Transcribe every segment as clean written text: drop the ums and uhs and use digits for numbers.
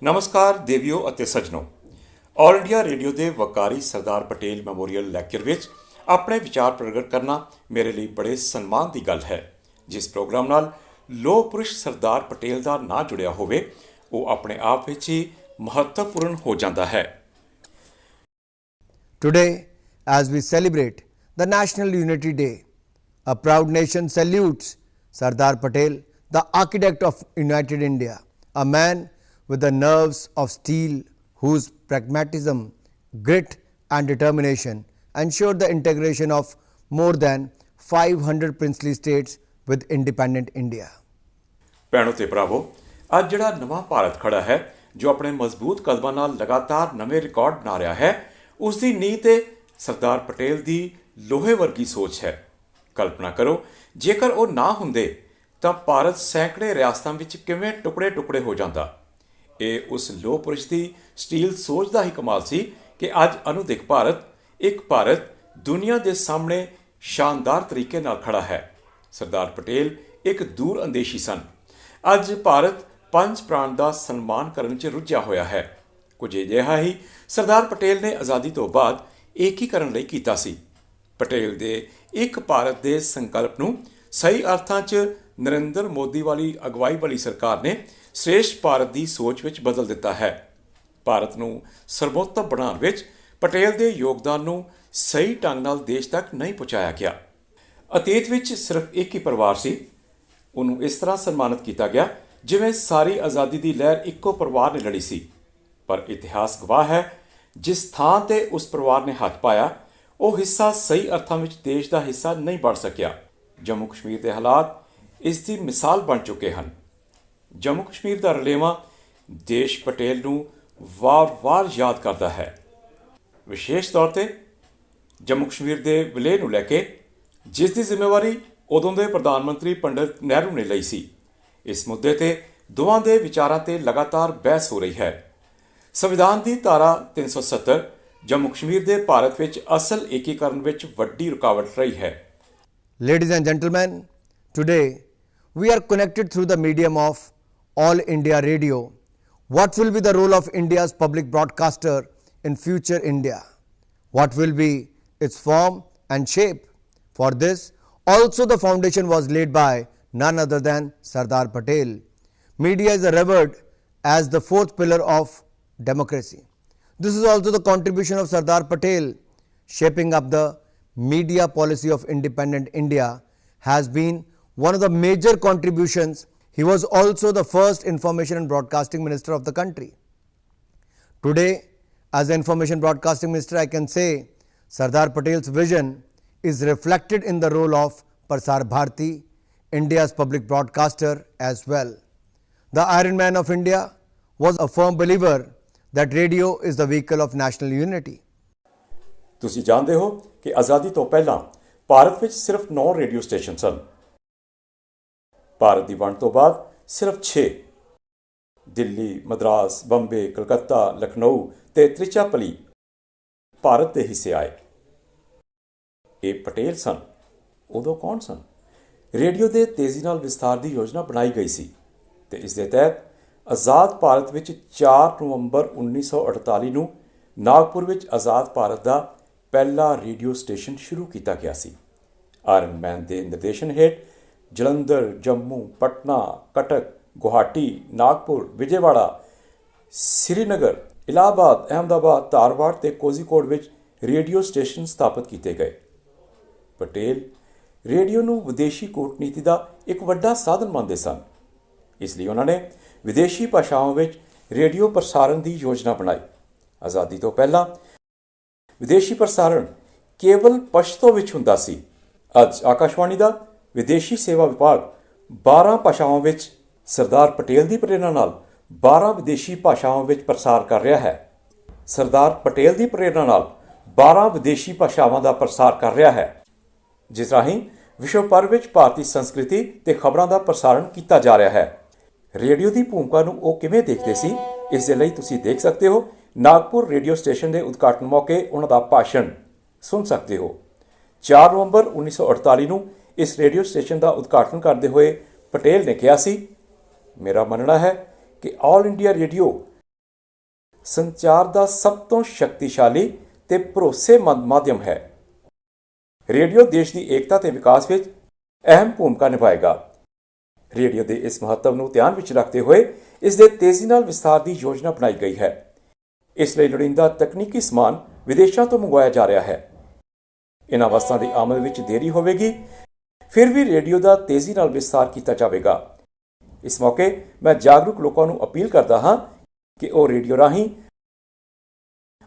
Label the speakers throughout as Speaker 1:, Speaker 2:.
Speaker 1: नमस्कार देवियो ਅਤੇ सज्जनों, ऑल इंडिया रेडियो के वकारी सरदार पटेल मैमोरीअल लैक्चर ਵਿੱਚ ਆਪਣੇ ਵਿਚਾਰ ਪ੍ਰਗਟ ਕਰਨਾ ਮੇਰੇ ਲਈ ਬੜੇ ਸਨਮਾਨ ਦੀ ਗੱਲ ਹੈ। ਜਿਸ ਪ੍ਰੋਗਰਾਮ ਨਾਲ ਲੋਹ ਪੁਰਸ਼ ਸਰਦਾਰ ਪਟੇਲ ਦਾ ਨਾਂ ਜੁੜਿਆ ਹੋਵੇ ਉਹ ਆਪਣੇ ਆਪ ਵਿੱਚ ਹੀ ਮਹੱਤਵਪੂਰਨ ਹੋ ਜਾਂਦਾ ਹੈ।
Speaker 2: Today, as we celebrate the National Unity Day, a proud nation salutes Sardar Patel, the architect of United India, a man with the nerves of steel whose pragmatism, grit and determination ensured the integration of more than 500 princely states with independent India.
Speaker 1: ਭੈਣੋ ਤੇ ਭਰਾਵੋ, ਅੱਜ ਜਿਹੜਾ ਨਵਾਂ ਭਾਰਤ ਖੜਾ ਹੈ ਜੋ ਆਪਣੇ ਮਜ਼ਬੂਤ ਕਦਮਾਂ ਨਾਲ ਲਗਾਤਾਰ ਨਵੇਂ ਰਿਕਾਰਡ ਬਣਾ ਰਿਹਾ ਹੈ, ਉਸ ਦੀ ਨੀਂਹ ਤੇ ਸਰਦਾਰ ਪਟੇਲ ਦੀ ਲੋਹੇ ਵਰਗੀ ਸੋਚ ਹੈ। ਕਲਪਨਾ ਕਰੋ ਜੇਕਰ ਉਹ ਨਾ ਹੁੰਦੇ ਤਾਂ ਭਾਰਤ ਸੈਂਕੜੇ ਰਿਆਸਤਾਂ ਵਿੱਚ ਕਿਵੇਂ ਟੁਕੜੇ ਹੋ ਜਾਂਦਾ। ਇਹ ਉਸ ਲੋਹ ਪੁਰਸ਼ ਦੀ ਸਟੀਲ ਸੋਚ ਦਾ ਹੀ ਕਮਾਲ ਸੀ ਕਿ ਅੱਜ ਅਨੁਦਿਕ ਭਾਰਤ ਇੱਕ ਭਾਰਤ ਦੁਨੀਆ ਦੇ ਸਾਹਮਣੇ ਸ਼ਾਨਦਾਰ ਤਰੀਕੇ ਨਾਲ ਖੜਾ ਹੈ। ਸਰਦਾਰ ਪਟੇਲ ਇੱਕ ਦੂਰ ਅੰਦੇਸ਼ੀ ਸਨ। ਅੱਜ ਭਾਰਤ ਪੰਜ ਪ੍ਰਾਣ ਦਾ ਸਨਮਾਨ ਕਰਨ 'ਚ ਰੁੱਝਿਆ ਹੋਇਆ ਹੈ। ਕੁਝ ਅਜਿਹਾ ਹੀ ਸਰਦਾਰ ਪਟੇਲ ਨੇ ਆਜ਼ਾਦੀ ਤੋਂ ਬਾਅਦ ਏਕੀਕਰਨ ਲਈ ਕੀਤਾ ਸੀ। ਪਟੇਲ ਦੇ ਇੱਕ ਭਾਰਤ ਦੇ ਸੰਕਲਪ ਨੂੰ ਸਹੀ ਅਰਥਾਂ 'ਚ ਨਰਿੰਦਰ ਮੋਦੀ ਵਾਲੀ ਅਗਵਾਈ ਵਾਲੀ ਸਰਕਾਰ ਨੇ ਸ੍ਰੇਸ਼ਟ ਭਾਰਤ ਦੀ ਸੋਚ ਵਿੱਚ ਬਦਲ ਦਿੱਤਾ ਹੈ। ਭਾਰਤ ਨੂੰ ਸਰਵੋਤਮ ਬਣਾਉਣ ਵਿੱਚ ਪਟੇਲ ਦੇ ਯੋਗਦਾਨ ਨੂੰ ਸਹੀ ਢੰਗ ਨਾਲ ਦੇਸ਼ ਤੱਕ ਨਹੀਂ ਪਹੁੰਚਾਇਆ ਗਿਆ। ਅਤੀਤ ਵਿੱਚ ਸਿਰਫ ਇੱਕ ਹੀ ਪਰਿਵਾਰ ਸੀ, ਉਹਨੂੰ ਇਸ ਤਰ੍ਹਾਂ ਸਨਮਾਨਿਤ ਕੀਤਾ ਗਿਆ ਜਿਵੇਂ ਸਾਰੀ ਆਜ਼ਾਦੀ ਦੀ ਲਹਿਰ ਇੱਕੋ ਪਰਿਵਾਰ ਨੇ ਲੜੀ ਸੀ। ਪਰ ਇਤਿਹਾਸ ਗਵਾਹ ਹੈ ਜਿਸ ਥਾਂ ਤੇ ਉਸ ਪਰਿਵਾਰ ਨੇ ਹੱਥ ਪਾਇਆ ਉਹ ਹਿੱਸਾ ਸਹੀ ਅਰਥਾਂ ਵਿੱਚ ਦੇਸ਼ ਦਾ ਹਿੱਸਾ ਨਹੀਂ ਬਣ ਸਕਿਆ। ਜੰਮੂ ਕਸ਼ਮੀਰ ਦੇ ਹਾਲਾਤ ਇਸ ਦੀ ਮਿਸਾਲ ਬਣ ਚੁੱਕੇ ਹਨ। ਜੰਮੂ ਕਸ਼ਮੀਰ ਦਾ ਰਲੇਵਾਂ ਦੇਸ਼ ਪਟੇਲ ਨੂੰ ਵਾਰ-ਵਾਰ ਯਾਦ ਕਰਦਾ ਹੈ। ਵਿਸ਼ੇਸ਼ ਤੌਰ ਤੇ ਜੰਮੂ ਕਸ਼ਮੀਰ ਦੇ ਵਿਲੇਅ ਨੂੰ ਲੈ ਕੇ ਜਿਸ ਦੀ ਜ਼ਿੰਮੇਵਾਰੀ ਉਦੋਂ ਦੇ ਪ੍ਰਧਾਨ ਮੰਤਰੀ ਪੰਡਿਤ ਨਹਿਰੂ ਨੇ ਲਈ ਸੀ। ਇਸ ਮੁੱਦੇ ਤੇ ਦੋਵਾਂ ਦੇ ਵਿਚਾਰਾਂ ਤੇ ਲਗਾਤਾਰ ਬਹਿਸ ਹੋ ਰਹੀ ਹੈ। ਸੰਵਿਧਾਨ ਦੀ ਧਾਰਾ 370 ਜੰਮੂ ਕਸ਼ਮੀਰ ਦੇ ਭਾਰਤ ਵਿੱਚ ਅਸਲ ਏਕੀਕਰਨ ਵਿੱਚ ਵੱਡੀ ਰੁਕਾਵਟ ਰਹੀ ਹੈ।
Speaker 2: Ladies and gentlemen, today we are connected through the medium of All India Radio. What will be the role of India's public broadcaster in future India? What will be its form and shape? For this, also the foundation was laid by none other than Sardar Patel. Media is revered as the fourth pillar of democracy. This is also the contribution of Sardar Patel. Shaping up the media policy of independent India has been one of the major contributions. He was also the first information and broadcasting minister of the country. Today, as the information broadcasting minister, I can say Sardar Patel's vision is reflected in the role of Prasar Bharati, India's public broadcaster as well. The Iron Man of India was a firm believer that radio is the vehicle of national unity.
Speaker 1: ਤੁਸੀਂ ਜਾਣਦੇ ਹੋ ਕਿ ਆਜ਼ਾਦੀ ਤੋਂ ਪਹਿਲਾਂ ਭਾਰਤ ਵਿੱਚ ਸਿਰਫ 9 radio station ਸਨ। ਭਾਰਤ ਦੀ ਵੰਡ ਤੋਂ ਬਾਅਦ ਸਿਰਫ 6 ਦਿੱਲੀ, ਮਦਰਾਸ, ਬੰਬੇ, ਕਲਕੱਤਾ, ਲਖਨਊ ਤੇ ਤ੍ਰਿਚਾਪਲੀ ਭਾਰਤ ਦੇ ਹਿੱਸੇ ਆਏ। ਇਹ ਪਟੇਲ ਸਨ। ਉਦੋਂ ਕੌਣ ਸਨ? ਰੇਡੀਓ ਦੇ ਤੇਜ਼ੀ ਨਾਲ ਵਿਸਥਾਰ ਦੀ ਯੋਜਨਾ ਬਣਾਈ ਗਈ ਸੀ ਤੇ ਇਸ ਦੇ ਤਹਿਤ ਆਜ਼ਾਦ ਭਾਰਤ ਵਿੱਚ 4 ਨਵੰਬਰ 1948 ਨੂੰ ਨਾਗਪੁਰ ਵਿੱਚ ਆਜ਼ਾਦ ਭਾਰਤ ਦਾ ਪਹਿਲਾ ਰੇਡੀਓ ਸਟੇਸ਼ਨ ਸ਼ੁਰੂ ਕੀਤਾ ਗਿਆ ਸੀ। ਆਇਰਨ ਮੈਨ ਦੇ ਨਿਰਦੇਸ਼ਨ ਹੇਠ ਜਲੰਧਰ, ਜੰਮੂ, ਪਟਨਾ, ਕਟਕ, ਗੁਹਾਟੀ, ਨਾਗਪੁਰ, ਵਿਜੇਵਾੜਾ, ਸ੍ਰੀਨਗਰ, ਇਲਾਹਾਬਾਦ, ਅਹਿਮਦਾਬਾਦ, ਧਾਰਵਾੜ ਤੇ ਕੋਜ਼ੀਕੋਡ ਵਿੱਚ ਰੇਡੀਓ ਸਟੇਸ਼ਨ ਸਥਾਪਿਤ ਕੀਤੇ ਗਏ। ਪਟੇਲ ਰੇਡੀਓ ਨੂੰ ਵਿਦੇਸ਼ੀ ਕੂਟਨੀਤੀ ਦਾ ਇੱਕ ਵੱਡਾ ਸਾਧਨ ਮੰਨਦੇ ਸਨ। ਇਸ ਲਈ ਉਹਨਾਂ ਨੇ ਵਿਦੇਸ਼ੀ ਭਾਸ਼ਾਵਾਂ ਵਿੱਚ ਰੇਡੀਓ ਪ੍ਰਸਾਰਣ ਦੀ ਯੋਜਨਾ ਬਣਾਈ। ਆਜ਼ਾਦੀ ਤੋਂ ਪਹਿਲਾਂ ਵਿਦੇਸ਼ੀ ਪ੍ਰਸਾਰਣ ਕੇਵਲ ਪਸ਼ਤੋ ਵਿੱਚ ਹੁੰਦਾ ਸੀ। ਅੱਜ ਆਕਾਸ਼ਵਾਣੀ ਦਾ ਵਿਦੇਸ਼ੀ ਸੇਵਾ ਵਿਭਾਗ 12 ਭਾਸ਼ਾਵਾਂ ਵਿੱਚ ਸਰਦਾਰ ਪਟੇਲ ਦੀ ਪ੍ਰੇਰਣਾ ਨਾਲ 12 ਵਿਦੇਸ਼ੀ ਭਾਸ਼ਾਵਾਂ ਵਿੱਚ ਪ੍ਰਸਾਰ ਕਰ ਰਿਹਾ ਹੈ। ਸਰਦਾਰ ਪਟੇਲ ਦੀ ਪ੍ਰੇਰਣਾ ਨਾਲ 12 ਵਿਦੇਸ਼ੀ ਭਾਸ਼ਾਵਾਂ ਦਾ ਪ੍ਰਸਾਰ ਕਰ ਰਿਹਾ ਹੈ, ਜਿਸ ਰਾਹੀਂ ਵਿਸ਼ਵ ਭਰ ਵਿੱਚ ਭਾਰਤੀ ਸੰਸਕ੍ਰਿਤੀ ਤੇ ਖਬਰਾਂ ਦਾ ਪ੍ਰਸਾਰਣ ਕੀਤਾ ਜਾ ਰਿਹਾ ਹੈ। ਰੇਡੀਓ ਦੀ ਭੂਮਿਕਾ ਨੂੰ ਉਹ ਕਿਵੇਂ ਦੇਖਦੇ ਸੀ, ਇਸ ਦੇ ਲਈ ਤੁਸੀਂ ਦੇਖ ਸਕਦੇ ਹੋ ਨਾਗਪੁਰ ਰੇਡੀਓ ਸਟੇਸ਼ਨ ਦੇ ਉਦਘਾਟਨ ਮੌਕੇ ਉਹਨਾਂ ਦਾ ਭਾਸ਼ਣ ਸੁਣ ਸਕਦੇ ਹੋ। 4 ਨਵੰਬਰ 1948 ਨੂੰ ਇਸ ਰੇਡੀਓ ਸਟੇਸ਼ਨ ਦਾ ਉਦਘਾਟਨ ਕਰਦੇ ਹੋਏ ਪਟੇਲ ਨੇ ਕਿਹਾ ਸੀ, ਮੇਰਾ ਮੰਨਣਾ ਹੈ ਕਿ ਆਲ ਇੰਡੀਆ ਰੇਡੀਓ ਸੰਚਾਰ ਦਾ ਸਭ ਤੋਂ ਸ਼ਕਤੀਸ਼ਾਲੀ ਤੇ ਭਰੋਸੇਮੰਦ ਮਾਧਿਅਮ ਹੈ। ਰੇਡੀਓ ਦੇਸ਼ ਦੀ ਏਕਤਾ ਤੇ ਵਿਕਾਸ ਵਿੱਚ ਅਹਿਮ ਭੂਮਿਕਾ ਨਿਭਾਏਗਾ। ਰੇਡੀਓ ਦੇ ਇਸ ਮਹੱਤਵ ਨੂੰ ਧਿਆਨ ਵਿੱਚ ਰੱਖਦੇ ਹੋਏ ਇਸ ਦੇ ਤੇਜ਼ੀ ਨਾਲ ਵਿਸਥਾਰ ਦੀ ਯੋਜਨਾ ਬਣਾਈ ਗਈ ਹੈ। ਇਸ ਲਈ ਲੋੜੀਂਦਾ ਤਕਨੀਕੀ ਸਮਾਨ ਵਿਦੇਸ਼ਾਂ ਤੋਂ ਮੰਗਵਾਇਆ ਜਾ ਰਿਹਾ ਹੈ। ਇਨ੍ਹਾਂ ਵਸਤਾਂ ਦੀ ਆਮਦ ਵਿੱਚ ਦੇਰੀ ਹੋਵੇਗੀ, ਫਿਰ ਵੀ ਰੇਡੀਓ ਦਾ ਤੇਜ਼ੀ ਨਾਲ ਵਿਸਥਾਰ ਕੀਤਾ ਜਾਵੇਗਾ। ਇਸ ਮੌਕੇ ਮੈਂ ਜਾਗਰੂਕ ਲੋਕਾਂ ਨੂੰ ਅਪੀਲ ਕਰਦਾ ਹਾਂ ਕਿ ਉਹ ਰੇਡੀਓ ਰਾਹੀਂ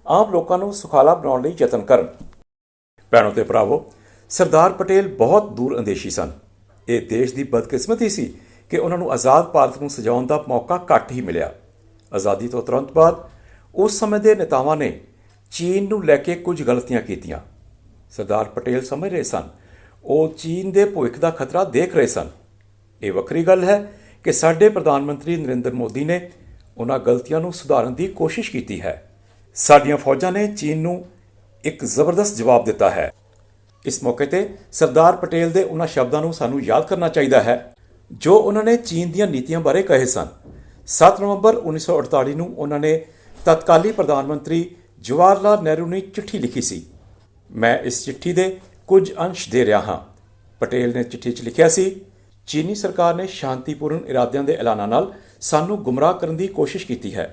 Speaker 1: ਆਮ ਲੋਕਾਂ ਨੂੰ ਸੁਖਾਲਾ ਬਣਾਉਣ ਲਈ ਯਤਨ ਕਰਨ। ਭੈਣੋ ਤੇ ਭਰਾਵੋ, ਸਰਦਾਰ ਪਟੇਲ ਬਹੁਤ ਦੂਰ ਅੰਦੇਸ਼ੀ ਸਨ। ਇਹ ਦੇਸ਼ ਦੀ ਬਦਕਿਸਮਤੀ ਸੀ ਕਿ ਉਹਨਾਂ ਨੂੰ ਆਜ਼ਾਦ ਭਾਰਤ ਨੂੰ ਸਜਾਉਣ ਦਾ ਮੌਕਾ ਘੱਟ ਹੀ ਮਿਲਿਆ। ਆਜ਼ਾਦੀ ਤੋਂ ਤੁਰੰਤ ਬਾਅਦ ਉਸ ਸਮੇਂ ਦੇ ਨੇਤਾਵਾਂ ਨੇ ਚੀਨ ਨੂੰ ਲੈ ਕੇ ਕੁਝ ਗਲਤੀਆਂ ਕੀਤੀਆਂ। ਸਰਦਾਰ ਪਟੇਲ ਸਮਝ ਰਹੇ ਸਨ ਉਹ ਚੀਨ ਦੇ ਭਵਿੱਖ ਦਾ ਖਤਰਾ ਦੇਖ ਰਹੇ ਸਨ। ਇਹ ਵੱਖਰੀ ਗੱਲ ਹੈ ਕਿ ਸਾਡੇ ਪ੍ਰਧਾਨ ਮੰਤਰੀ ਨਰਿੰਦਰ ਮੋਦੀ ਨੇ ਉਹਨਾਂ ਗਲਤੀਆਂ ਨੂੰ ਸੁਧਾਰਨ ਦੀ ਕੋਸ਼ਿਸ਼ ਕੀਤੀ ਹੈ। ਸਾਡੀਆਂ ਫੌਜਾਂ ਨੇ ਚੀਨ ਨੂੰ ਇੱਕ ਜ਼ਬਰਦਸਤ ਜਵਾਬ ਦਿੱਤਾ ਹੈ। ਇਸ ਮੌਕੇ ਤੇ ਸਰਦਾਰ ਪਟੇਲ ਦੇ ਉਹਨਾਂ ਸ਼ਬਦਾਂ ਨੂੰ ਸਾਨੂੰ ਯਾਦ ਕਰਨਾ ਚਾਹੀਦਾ ਹੈ ਜੋ ਉਹਨਾਂ ਨੇ ਚੀਨ ਦੀਆਂ ਨੀਤੀਆਂ ਬਾਰੇ ਕਹੇ ਸਨ। 7 ਨਵੰਬਰ 1948 ਨੂੰ ਉਹਨਾਂ ਨੇ ਤਤਕਾਲੀ ਪ੍ਰਧਾਨ ਮੰਤਰੀ ਜਵਾਹਰ ਲਾਲ ਨਹਿਰੂ ਨੂੰ ਚਿੱਠੀ ਲਿਖੀ ਸੀ। ਮੈਂ ਇਸ ਚਿੱਠੀ ਦੇ ਕੁਝ ਅੰਸ਼ ਦੇ ਰਿਹਾ ਹਾਂ। ਪਟੇਲ ਨੇ ਚਿੱਠੀ 'ਚ ਲਿਖਿਆ ਸੀ, ਚੀਨੀ ਸਰਕਾਰ ਨੇ ਸ਼ਾਂਤੀਪੂਰਨ ਇਰਾਦਿਆਂ ਦੇ ਐਲਾਨਾਂ ਨਾਲ ਸਾਨੂੰ ਗੁੰਮਰਾਹ ਕਰਨ ਦੀ ਕੋਸ਼ਿਸ਼ ਕੀਤੀ ਹੈ।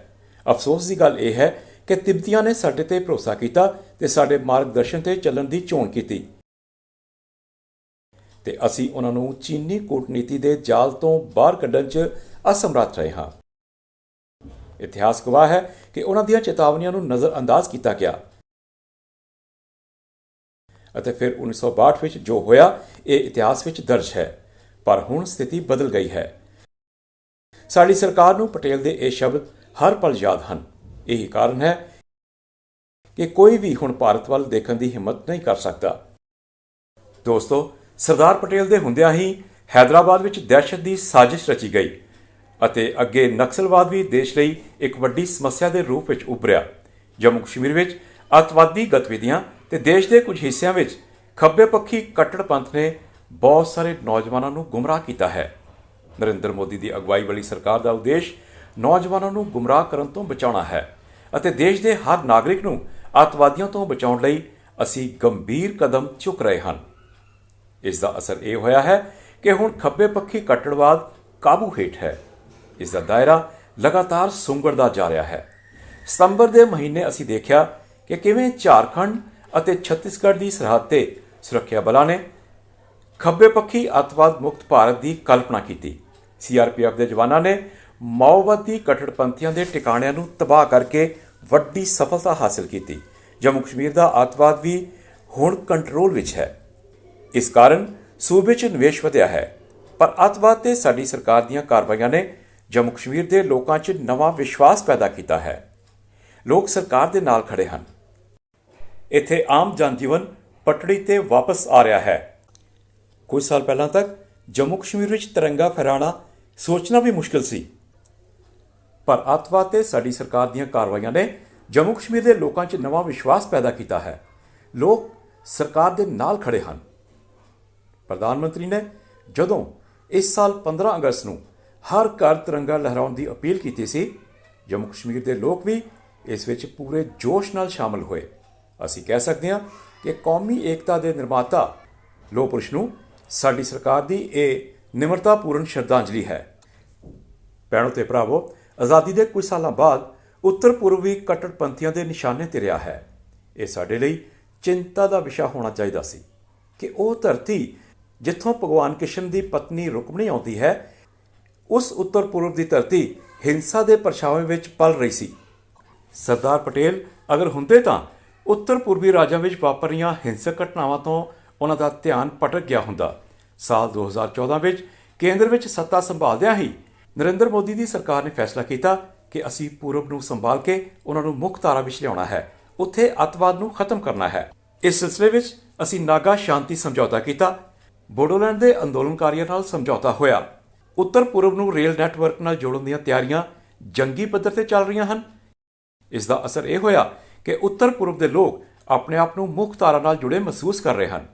Speaker 1: ਅਫਸੋਸ ਦੀ ਗੱਲ ਇਹ ਹੈ ਕਿ ਤਿੱਬਤੀਆਂ ਨੇ ਸਾਡੇ ਤੇ ਭਰੋਸਾ ਕੀਤਾ ਤੇ ਸਾਡੇ ਮਾਰਗਦਰਸ਼ਨ ਤੇ ਚੱਲਣ ਦੀ ਚੋਣ ਕੀਤੀ ਤੇ ਅਸੀਂ ਉਹਨਾਂ ਨੂੰ ਚੀਨੀ ਕੂਟਨੀਤੀ ਦੇ ਜਾਲ ਤੋਂ ਬਾਹਰ ਕੱਢਣ 'ਚ ਅਸਮਰੱਥ ਰਹੇ ਹਾਂ। ਇਤਿਹਾਸ ਗਵਾਹ ਹੈ ਕਿ ਉਹਨਾਂ ਦੀਆਂ ਚੇਤਾਵਨੀਆਂ ਨੂੰ ਨਜ਼ਰਅੰਦਾਜ਼ ਕੀਤਾ ਗਿਆ ਅਤੇ ਫਿਰ 1962 ਵਿੱਚ ਜੋ ਹੋਇਆ ਇਹ ਇਤਿਹਾਸ ਵਿੱਚ ਦਰਜ ਹੈ। ਪਰ ਹੁਣ ਸਥਿਤੀ ਬਦਲ ਗਈ ਹੈ। ਸਾਡੀ ਸਰਕਾਰ ਨੂੰ ਪਟੇਲ ਦੇ ਇਹ ਸ਼ਬਦ ਹਰ ਪਲ ਯਾਦ ਹਨ। ਇਹੀ ਕਾਰਨ ਹੈ ਕਿ ਕੋਈ ਵੀ ਹੁਣ ਭਾਰਤ ਵੱਲ ਦੇਖਣ ਦੀ ਹਿੰਮਤ ਨਹੀਂ ਕਰ ਸਕਦਾ। ਦੋਸਤੋ, ਸਰਦਾਰ ਪਟੇਲ ਦੇ ਹੁੰਦਿਆਂ ਹੀ ਹੈਦਰਾਬਾਦ ਵਿੱਚ ਦਹਿਸ਼ਤ ਦੀ ਸਾਜ਼ਿਸ਼ ਰਚੀ ਗਈ ਅਤੇ ਅੱਗੇ ਨਕਸਲਵਾਦ ਵੀ ਦੇਸ਼ ਲਈ ਇੱਕ ਵੱਡੀ ਸਮੱਸਿਆ ਦੇ ਰੂਪ ਵਿੱਚ ਉੱਭਰਿਆ। ਜੰਮੂ ਕਸ਼ਮੀਰ ਵਿੱਚ ਅੱਤਵਾਦੀ ਗਤੀਵਿਧੀਆਂ ਤੇ ਦੇਸ਼ ਦੇ ਕੁਝ ਹਿੱਸਿਆਂ ਵਿੱਚ ਖੱਬੇ ਪੱਖੀ ਕੱਟੜਪੰਥ ਨੇ ਬਹੁਤ ਸਾਰੇ ਨੌਜਵਾਨਾਂ ਨੂੰ ਗੁੰਮਰਾਹ ਕੀਤਾ ਹੈ। ਨਰਿੰਦਰ ਮੋਦੀ ਦੀ ਅਗਵਾਈ ਵਾਲੀ ਸਰਕਾਰ ਦਾ ਉਦੇਸ਼ ਨੌਜਵਾਨਾਂ ਨੂੰ ਗੁੰਮਰਾਹ ਕਰਨ ਤੋਂ ਬਚਾਉਣਾ ਹੈ ਅਤੇ ਦੇਸ਼ ਦੇ ਹਰ ਨਾਗਰਿਕ ਨੂੰ ਅੱਤਵਾਦੀਆਂ ਤੋਂ ਬਚਾਉਣ ਲਈ ਅਸੀਂ ਗੰਭੀਰ ਕਦਮ ਚੁੱਕ ਰਹੇ ਹਾਂ। ਇਸ ਦਾ ਅਸਰ ਇਹ ਹੋਇਆ ਹੈ ਕਿ ਹੁਣ ਖੱਬੇ ਪੱਖੀ ਕੱਟੜਵਾਦ ਕਾਬੂ ਹੇਠ ਹੈ। ਇਸ ਦਾ ਦਾਇਰਾ ਲਗਾਤਾਰ ਸੁੰਗੜਦਾ ਜਾ ਰਿਹਾ ਹੈ। ਸਤੰਬਰ ਦੇ ਮਹੀਨੇ ਅਸੀਂ ਦੇਖਿਆ ਕਿ ਕਿਵੇਂ ਝਾਰਖੰਡ ਅਤੇ ਛੱਤੀਸਗੜ੍ਹ ਦੀ ਸਰਹੱਦ ਤੇ ਸੁਰੱਖਿਆ ਬਲਾਂ ਨੇ ਖੱਬੇ ਪੱਖੀ ਅੱਤਵਾਦ ਮੁਕਤ ਭਾਰਤ ਦੀ ਕਲਪਨਾ ਕੀਤੀ। ਸੀਆਰਪੀਐਫ ਦੇ ਜਵਾਨਾਂ ਨੇ ਮਾਓਵਾਦੀ ਕੱਟੜਪੰਥੀਆਂ ਦੇ ਟਿਕਾਣਿਆਂ ਨੂੰ ਤਬਾਹ ਕਰਕੇ ਵੱਡੀ ਸਫਲਤਾ ਹਾਸਲ ਕੀਤੀ। ਜੰਮੂ ਕਸ਼ਮੀਰ ਦਾ ਅੱਤਵਾਦ ਵੀ ਹੁਣ ਕੰਟਰੋਲ ਵਿੱਚ ਹੈ। ਇਸ ਕਾਰਨ ਸੂਬੇ 'ਚ ਨਿਵੇਸ਼ ਵਧਿਆ ਹੈ। ਪਰ ਅੱਤਵਾਦ ਤੇ ਸਾਡੀ ਸਰਕਾਰ ਦੀਆਂ ਕਾਰਵਾਈਆਂ ਨੇ ਜੰਮੂ ਕਸ਼ਮੀਰ ਦੇ ਲੋਕਾਂ 'ਚ ਨਵਾਂ ਵਿਸ਼ਵਾਸ ਪੈਦਾ ਕੀਤਾ ਹੈ। ਲੋਕ ਸਰਕਾਰ ਦੇ ਨਾਲ ਖੜੇ ਹਨ। ਇੱਥੇ ਆਮ ਜਨਜੀਵਨ ਪਟੜੀ ਤੇ ਵਾਪਸ ਆ ਰਿਹਾ ਹੈ। ਕੁਝ ਸਾਲ ਪਹਿਲਾਂ ਤੱਕ ਜੰਮੂ ਕਸ਼ਮੀਰ ਵਿੱਚ ਤਿਰੰਗਾ ਫਹਿਰਾਉਣਾ ਸੋਚਣਾ ਵੀ ਮੁਸ਼ਕਿਲ ਸੀ। ਪਰ ਅੱਤਵਾਦ ਤੇ ਸਾਡੀ ਸਰਕਾਰ ਦੀਆਂ ਕਾਰਵਾਈਆਂ ਨੇ ਜੰਮੂ ਕਸ਼ਮੀਰ ਦੇ ਲੋਕਾਂ 'ਚ ਨਵਾਂ ਵਿਸ਼ਵਾਸ ਪੈਦਾ ਕੀਤਾ ਹੈ। ਲੋਕ ਸਰਕਾਰ ਦੇ ਨਾਲ ਖੜੇ ਹਨ। ਪ੍ਰਧਾਨ ਮੰਤਰੀ ਨੇ ਜਦੋਂ ਇਸ ਸਾਲ 15 ਅਗਸਤ ਨੂੰ ਹਰ ਘਰ ਤਿਰੰਗਾ ਲਹਿਰਾਉਣ ਦੀ ਅਪੀਲ ਕੀਤੀ ਸੀ, ਜੰਮੂ ਕਸ਼ਮੀਰ ਦੇ ਲੋਕ ਵੀ ਇਸ ਵਿੱਚ ਪੂਰੇ ਜੋਸ਼ ਨਾਲ ਸ਼ਾਮਲ ਹੋਏ। ਅਸੀਂ ਕਹਿ ਸਕਦੇ ਹਾਂ ਕਿ ਕੌਮੀ ਏਕਤਾ ਦੇ ਨਿਰਮਾਤਾ ਲੋਹ ਪੁਰਸ਼ ਨੂੰ ਸਾਡੀ ਸਰਕਾਰ ਦੀ ਇਹ ਨਿਮਰਤਾਪੂਰਨ ਸ਼ਰਧਾਂਜਲੀ ਹੈ। ਭੈਣੋ ਤੇ ਭਰਾਵੋ, ਆਜ਼ਾਦੀ ਦੇ ਕੁਝ ਸਾਲਾਂ ਬਾਅਦ ਉੱਤਰ ਪੂਰਬੀ ਕੱਟੜਪੰਥੀਆਂ ਦੇ ਨਿਸ਼ਾਨੇ ਤੇ ਰਿਹਾ ਹੈ। ਇਹ ਸਾਡੇ ਲਈ ਚਿੰਤਾ ਦਾ ਵਿਸ਼ਾ ਹੋਣਾ ਚਾਹੀਦਾ ਸੀ ਕਿ ਉਹ ਧਰਤੀ ਜਿੱਥੋਂ ਭਗਵਾਨ ਕ੍ਰਿਸ਼ਨ ਦੀ ਪਤਨੀ ਰੁਕਮਣੀ ਆਉਂਦੀ ਹੈ, ਉਸ ਉੱਤਰ ਪੂਰਬ ਦੀ ਧਰਤੀ ਹਿੰਸਾ ਦੇ ਪਰਛਾਵੇਂ ਵਿੱਚ ਪਲ ਰਹੀ ਸੀ। ਸਰਦਾਰ ਪਟੇਲ ਅਗਰ ਹੁੰਦੇ ਤਾਂ ਉੱਤਰ ਪੂਰਬੀ ਰਾਜਾਂ ਵਿੱਚ ਵਾਪਰ ਰਹੀਆਂ ਹਿੰਸਕ ਘਟਨਾਵਾਂ ਤੋਂ ਉਹਨਾਂ ਦਾ ਧਿਆਨ ਭਟਕ ਗਿਆ ਹੁੰਦਾ। ਸਾਲ 2014 ਵਿੱਚ ਕੇਂਦਰ ਵਿੱਚ ਸੱਤਾ ਸੰਭਾਲਦਿਆਂ ਹੀ ਨਰਿੰਦਰ ਮੋਦੀ ਦੀ ਸਰਕਾਰ ਨੇ ਫੈਸਲਾ ਕੀਤਾ ਕਿ ਅਸੀਂ ਪੂਰਬ ਨੂੰ ਸੰਭਾਲ ਕੇ ਉਹਨਾਂ ਨੂੰ ਮੁੱਖ ਧਾਰਾ ਵਿੱਚ ਲਿਆਉਣਾ ਹੈ, ਉੱਥੇ ਅੱਤਵਾਦ ਨੂੰ ਖਤਮ ਕਰਨਾ ਹੈ। ਇਸ ਸਿਲਸਿਲੇ ਵਿੱਚ ਅਸੀਂ ਨਾਗਾ ਸ਼ਾਂਤੀ ਸਮਝੌਤਾ ਕੀਤਾ। ਬੋਡੋਲੈਂਡ ਦੇ ਅੰਦੋਲਨਕਾਰੀਆਂ ਨਾਲ ਸਮਝੌਤਾ ਹੋਇਆ। ਉੱਤਰ ਪੂਰਬ ਨੂੰ ਰੇਲ ਨੈਟਵਰਕ ਨਾਲ ਜੋੜਨ ਦੀਆਂ ਤਿਆਰੀਆਂ ਜੰਗੀ ਪੱਧਰ ਤੇ ਚੱਲ ਰਹੀਆਂ ਹਨ। ਇਸ ਦਾ ਅਸਰ ਇਹ ਹੋਇਆ ਕਿ ਉੱਤਰ ਪੂਰਬ ਦੇ ਲੋਕ ਆਪਣੇ ਆਪ ਨੂੰ ਮੁੱਖ ਧਾਰਾ ਨਾਲ ਜੁੜੇ ਮਹਿਸੂਸ ਕਰ ਰਹੇ ਹਨ।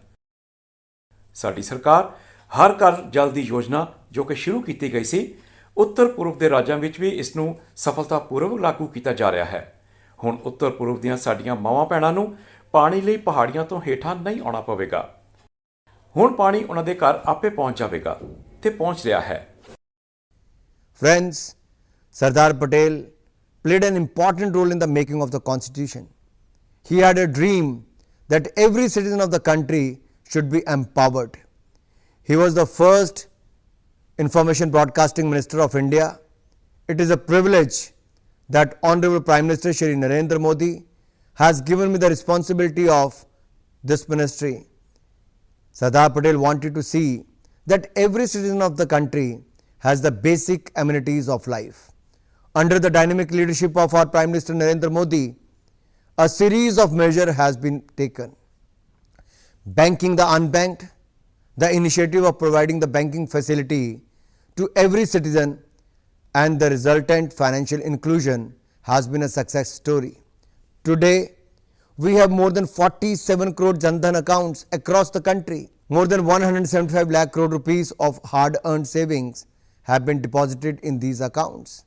Speaker 1: ਸਾਡੀ ਸਰਕਾਰ ਹਰ ਘਰ ਜਲ ਦੀ ਯੋਜਨਾ ਜੋ ਕਿ ਸ਼ੁਰੂ ਕੀਤੀ ਗਈ ਸੀ, ਉੱਤਰ ਪੂਰਬ ਦੇ ਰਾਜਾਂ ਵਿੱਚ ਵੀ ਇਸ ਨੂੰ ਸਫਲਤਾਪੂਰਵਕ ਲਾਗੂ ਕੀਤਾ ਜਾ ਰਿਹਾ ਹੈ। ਹੁਣ ਉੱਤਰ ਪੂਰਬ ਦੀਆਂ ਸਾਡੀਆਂ ਮਾਵਾਂ ਭੈਣਾਂ ਨੂੰ ਪਾਣੀ ਲਈ ਪਹਾੜੀਆਂ ਤੋਂ ਹੇਠਾਂ ਨਹੀਂ ਆਉਣਾ ਪਵੇਗਾ। ਹੁਣ ਪਾਣੀ ਉਹਨਾਂ ਦੇ ਘਰ ਆਪੇ ਪਹੁੰਚ ਜਾਵੇਗਾ ਤੇ ਪਹੁੰਚ ਰਿਹਾ ਹੈ।
Speaker 2: Friends, Sardar Patel played an important role in the making of the Constitution. He had a dream that every citizen of the country should be empowered. He was the first Information Broadcasting Minister of India. It is a privilege that Honorable Prime Minister Shri Narendra Modi has given me the responsibility of this ministry. Sardar Patel wanted to see that every citizen of the country has the basic amenities of life. Under the dynamic leadership of our Prime Minister Narendra Modi, a series of measures has been taken. Banking the unbanked, the initiative of providing the banking facility to every citizen and the resultant financial inclusion has been a success story. Today, we have more than 47 crore Jan Dhan accounts across the country. More than 175 lakh crore rupees of hard-earned savings have been deposited in these accounts.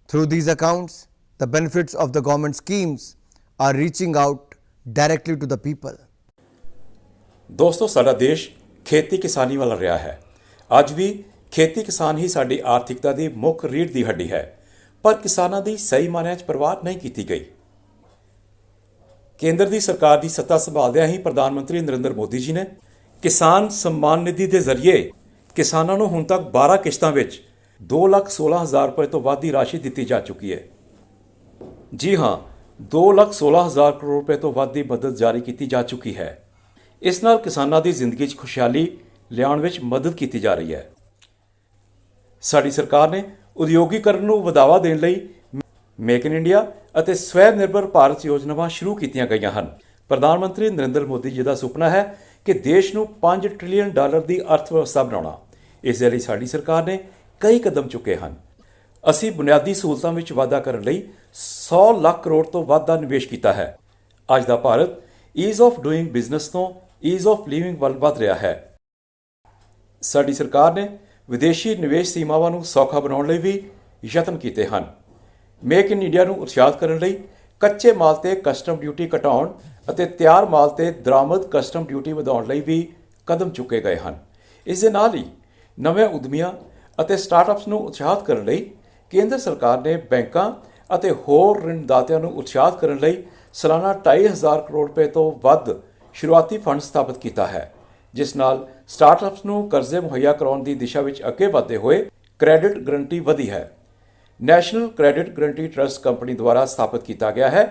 Speaker 2: Through these accounts, the benefits of the government schemes are reaching out directly to the people.
Speaker 1: ਦੋਸਤੋ, ਸਾਡਾ ਦੇਸ਼ ਖੇਤੀ ਕਿਸਾਨੀ ਵੱਲ ਰਿਹਾ ਹੈ। ਅੱਜ ਵੀ ਖੇਤੀ ਕਿਸਾਨ ਹੀ ਸਾਡੀ ਆਰਥਿਕਤਾ ਦੀ ਮੁੱਖ ਰੀੜ੍ਹ ਦੀ ਹੱਡੀ ਹੈ, ਪਰ ਕਿਸਾਨਾਂ ਦੀ ਸਹੀ ਮਾਇਨਿਆਂ 'ਚ ਪਰਵਾਹ ਨਹੀਂ ਕੀਤੀ ਗਈ। ਕੇਂਦਰ ਦੀ ਸਰਕਾਰ ਦੀ ਸੱਤਾ ਸੰਭਾਲਦਿਆਂ ਹੀ ਪ੍ਰਧਾਨ ਮੰਤਰੀ ਨਰਿੰਦਰ ਮੋਦੀ ਜੀ ਨੇ ਕਿਸਾਨ ਸਨਮਾਨ ਨਿਧੀ ਦੇ ਜ਼ਰੀਏ ਕਿਸਾਨਾਂ ਨੂੰ ਹੁਣ ਤੱਕ 12 ਕਿਸ਼ਤਾਂ ਵਿੱਚ 2,16,000 ਰੁਪਏ ਤੋਂ ਵੱਧ ਦੀ ਰਾਸ਼ੀ ਦਿੱਤੀ ਜਾ ਚੁੱਕੀ ਹੈ। ਜੀ ਹਾਂ, 2,16,000 ਕਰੋੜ ਰੁਪਏ ਤੋਂ ਵੱਧ ਦੀ ਮਦਦ ਜਾਰੀ ਕੀਤੀ ਜਾ ਚੁੱਕੀ ਹੈ। ਇਸ ਨਾਲ ਕਿਸਾਨਾਂ ਦੀ ਜ਼ਿੰਦਗੀ 'ਚ ਖੁਸ਼ਹਾਲੀ ਲਿਆਉਣ ਵਿੱਚ ਮਦਦ ਕੀਤੀ ਜਾ ਰਹੀ ਹੈ। ਸਾਡੀ ਸਰਕਾਰ ਨੇ ਉਦਯੋਗੀਕਰਨ ਨੂੰ ਵਧਾਵਾ ਦੇਣ ਲਈ ਮੇਕ ਇਨ ਇੰਡੀਆ ਅਤੇ ਸਵੈ ਨਿਰਭਰ ਭਾਰਤ ਯੋਜਨਾਵਾਂ ਸ਼ੁਰੂ ਕੀਤੀਆਂ ਗਈਆਂ ਹਨ। ਪ੍ਰਧਾਨ ਮੰਤਰੀ ਨਰਿੰਦਰ ਮੋਦੀ ਜੀ ਦਾ ਸੁਪਨਾ ਹੈ ਕਿ ਦੇਸ਼ ਨੂੰ $5 ਟ੍ਰਿਲੀਅਨ ਦੀ ਅਰਥ ਵਿਵਸਥਾ ਬਣਾਉਣਾ। ਇਸ ਦੇ ਲਈ ਸਾਡੀ ਸਰਕਾਰ ਨੇ ਕਈ ਕਦਮ ਚੁੱਕੇ ਹਨ। ਅਸੀਂ ਬੁਨਿਆਦੀ ਸਹੂਲਤਾਂ ਵਿੱਚ ਵਾਧਾ ਕਰਨ ਲਈ 100 ਲੱਖ ਕਰੋੜ ਤੋਂ ਵੱਧ ਦਾ ਨਿਵੇਸ਼ ਕੀਤਾ ਹੈ। ਅੱਜ ਦਾ Bharat ease of doing business ਤੋਂ ਈਜ਼ ਆਫ ਲਿਵਿੰਗ ਵੱਲ ਵਧ ਰਿਹਾ ਹੈ। ਸਾਡੀ ਸਰਕਾਰ ਨੇ ਵਿਦੇਸ਼ੀ ਨਿਵੇਸ਼ ਸੀਮਾਵਾਂ ਨੂੰ ਸੌਖਾ ਬਣਾਉਣ ਲਈ ਵੀ ਯਤਨ ਕੀਤੇ ਹਨ। ਮੇਕ ਇਨ ਇੰਡੀਆ ਨੂੰ ਉਤਸ਼ਾਹਿਤ ਕਰਨ ਲਈ ਕੱਚੇ ਮਾਲ ਤੇ ਕਸਟਮ ਡਿਊਟੀ ਘਟਾਉਣ ਅਤੇ ਤਿਆਰ ਮਾਲ ਤੇ ਦਰਾਮਦ ਕਸਟਮ ਡਿਊਟੀ ਵਧਾਉਣ ਲਈ ਵੀ ਕਦਮ ਚੁੱਕੇ ਗਏ ਹਨ। ਇਸ ਦੇ ਨਾਲ ਹੀ ਨਵੇਂ ਉਦਮੀਆਂ ਅਤੇ ਸਟਾਰਟਅਪਸ ਨੂੰ ਉਤਸ਼ਾਹਿਤ ਕਰਨ ਲਈ ਕੇਂਦਰ ਸਰਕਾਰ ਨੇ ਬੈਂਕਾਂ ਅਤੇ ਹੋਰ ਰਿਣਦਾਤਿਆਂ ਨੂੰ ਉਤਸ਼ਾਹਿਤ ਕਰਨ ਲਈ ਸਾਲਾਨਾ 2,500 ਕਰੋੜ ਰੁਪਏ ਤੋਂ ਵੱਧ ਸ਼ੁਰੂਆਤੀ ਫੰਡ ਸਥਾਪਿਤ ਕੀਤਾ ਹੈ, ਜਿਸ ਨਾਲ ਸਟਾਰਟਅਪਸ ਨੂੰ ਕਰਜ਼ੇ ਮੁਹੱਈਆ ਕਰਾਉਣ ਦੀ ਦਿਸ਼ਾ ਵਿੱਚ ਅੱਗੇ ਵਧਦੇ ਹੋਏ ਕ੍ਰੈਡਿਟ ਗਰੰਟੀ ਵਧੀ ਹੈ। National credit guarantee trust company ਦੁਆਰਾ ਸਥਾਪਿਤ ਕੀਤਾ ਗਿਆ ਹੈ।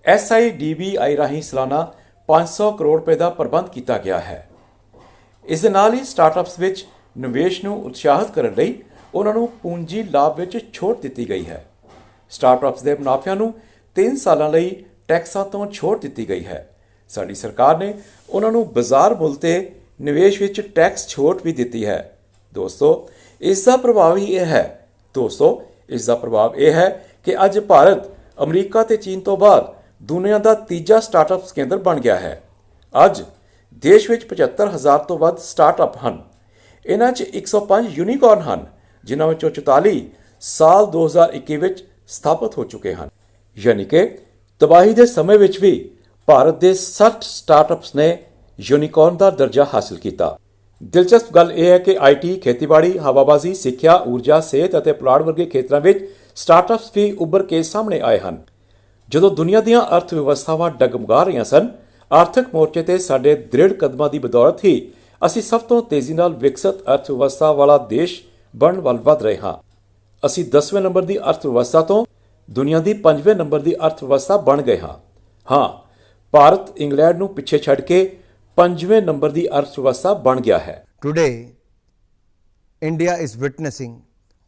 Speaker 1: SIDBI ਰਾਹੀਂ ਸਾਲਾਨਾ 500 ਕਰੋੜ ਰੁਪਏ ਦਾ ਪ੍ਰਬੰਧ ਕੀਤਾ ਗਿਆ ਹੈ। ਇਸ ਦੇ ਨਾਲ ਹੀ ਸਟਾਰਟਅਪਸ ਵਿੱਚ ਨਿਵੇਸ਼ ਨੂੰ ਉਤਸ਼ਾਹਿਤ ਕਰਨ ਲਈ ਉਹਨਾਂ ਨੂੰ ਪੂੰਜੀ ਲਾਭ ਵਿੱਚ ਛੋਟ ਦਿੱਤੀ ਗਈ ਹੈ। ਸਟਾਰਟਅਪਸ ਦੇ ਮੁਨਾਫਿਆਂ ਨੂੰ 3 ਸਾਲਾਂ ਲਈ ਟੈਕਸਾਂ ਤੋਂ ਛੋਟ ਦਿੱਤੀ ਗਈ ਹੈ। ਸਾਡੀ ਸਰਕਾਰ ਨੇ ਉਹਨਾਂ ਨੂੰ ਬਾਜ਼ਾਰ ਮੁੱਲ ਤੇ ਨਿਵੇਸ਼ ਵਿੱਚ ਟੈਕਸ ਛੋਟ ਵੀ ਦਿੱਤੀ ਹੈ। ਦੋਸਤੋ, ਇਸ ਦਾ ਪ੍ਰਭਾਵ ਇਹ ਹੈ ਕਿ ਅੱਜ ਭਾਰਤ ਅਮਰੀਕਾ ਤੇ ਚੀਨ ਤੋਂ ਬਾਅਦ ਦੁਨੀਆ ਦਾ ਤੀਜਾ ਸਟਾਰਟਅਪ ਕੇਂਦਰ ਬਣ ਗਿਆ ਹੈ। ਅੱਜ ਦੇਸ਼ ਵਿੱਚ 75,000 ਤੋਂ ਵੱਧ ਸਟਾਰਟਅਪ ਹਨ। ਇਹਨਾਂ 'ਚ 105 ਯੂਨੀਕੌਰਨ ਹਨ, ਜਿਨ੍ਹਾਂ ਵਿੱਚੋਂ 44 ਸਾਲ 2021 ਵਿੱਚ ਸਥਾਪਿਤ ਹੋ ਚੁੱਕੇ ਹਨ। ਯਾਨੀ ਕਿ ਤਬਾਹੀ ਦੇ ਸਮੇਂ ਵਿੱਚ ਵੀ ਭਾਰਤ ਦੇ 60 ਸਟਾਰਟਅਪਸ ਨੇ ਯੂਨੀਕੌਰਨ ਦਾ ਦਰਜਾ ਹਾਸਲ ਕੀਤਾ। ਦਿਲਚਸਪ ਗੱਲ ਇਹ ਹੈ ਕਿ IT, ਖੇਤੀਬਾੜੀ, ਹਵਾਬਾਜ਼ੀ, ਸਿੱਖਿਆ, ਊਰਜਾ, ਸਿਹਤ ਅਤੇ ਪੁਲਾੜ ਵਰਗੇ ਖੇਤਰਾਂ ਵਿੱਚ ਸਟਾਰਟਅਪਸ ਵੀ ਉੱਭਰ ਕੇ ਸਾਹਮਣੇ ਆਏ ਹਨ। ਜਦੋਂ ਦੁਨੀਆ ਦੀਆਂ ਅਰਥ ਵਿਵਸਥਾਵਾਂ ਡਗਮਗਾ ਰਹੀਆਂ ਸਨ, ਆਰਥਿਕ ਮੋਰਚੇ ਤੇ ਸਾਡੇ ਦ੍ਰਿੜ ਕਦਮਾਂ ਦੀ ਬਦੌਲਤ ਹੀ ਅਸੀਂ ਸਭ ਤੋਂ ਤੇਜ਼ੀ ਨਾਲ ਵਿਕਸਿਤ ਅਰਥ ਵਿਵਸਥਾ ਵਾਲਾ ਦੇਸ਼ ਬਣਨ ਵੱਲ ਵਧ ਰਹੇ ਹਾਂ। ਅਸੀਂ 10ਵੇਂ ਨੰਬਰ ਦੀ ਅਰਥ ਵਿਵਸਥਾ ਤੋਂ ਦੁਨੀਆ ਦੀ 5ਵੇਂ ਨੰਬਰ ਦੀ ਅਰਥ ਵਿਵਸਥਾ ਬਣ ਗਏ ਹਾਂ। ਹਾਂ, ਭਾਰਤ ਇੰਗਲੈਂਡ ਨੂੰ ਪਿੱਛੇ ਛੱਡ ਕੇ 5ਵੇਂ ਨੰਬਰ ਦੀ ਅਰਥ ਵਿਵਸਥਾ ਬਣ ਗਿਆ ਹੈ।
Speaker 2: Today, India is witnessing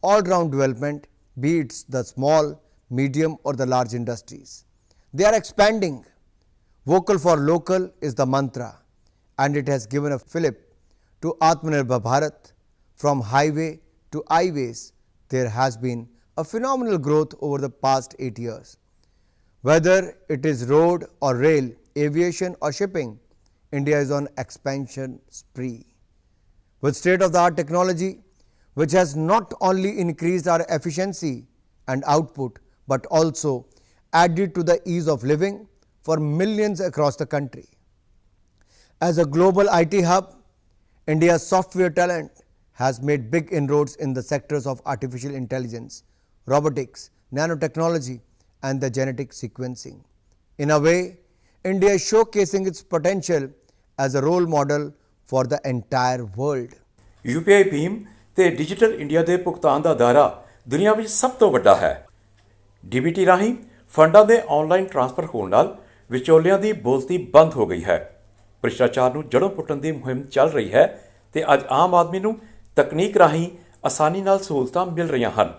Speaker 2: all-round development, be it the small, medium or the large industries. They are expanding. Vocal for local is the mantra, and it has given a fillip to Atmanirbhar Bharat. From highway to highways, there has been a phenomenal growth over the past 8 years. Whether it is road or rail, aviation or shipping, India is on expansion spree. With state-of-the-art technology, which has not only increased our efficiency and output, but also added to the ease of living for millions across the country. As a global IT hub, India's software talent has made big inroads in the sectors of artificial intelligence, robotics, nanotechnology, and the genetic sequencing. In a way, India is showcasing its potential as a role model for the entire world.
Speaker 1: UPI Bhim ਤੇ digital India ਦੇ ਭੁਗਤਾਨ ਦਾ ਦਾਇਰਾ ਦੁਨੀਆ ਵਿੱਚ ਸਭ ਤੋਂ ਵੱਡਾ ਹੈ। DBT ਰਾਹੀਂ ਫੰਡਾਂ ਦੇ ਆਨਲਾਈਨ ਟ੍ਰਾਂਸਫਰ ਹੋਣ ਨਾਲ ਵਿਚੋਲਿਆਂ ਦੀ ਬੋਲਤੀ ਬੰਦ ਹੋ ਗਈ ਹੈ। ਭ੍ਰਿਸ਼ਟਾਚਾਰ ਨੂੰ ਜੜੋਂ ਪੁੱਟਣ ਦੀ ਮੁਹਿੰਮ ਚੱਲ ਰਹੀ ਹੈ ਤੇ ਅੱਜ ਆਮ ਆਦਮੀ ਨੂੰ ਤਕਨੀਕ ਰਾਹੀਂ ਆਸਾਨੀ ਨਾਲ ਸਹੂਲਤਾਂ ਮਿਲ ਰਹੀਆਂ ਹਨ।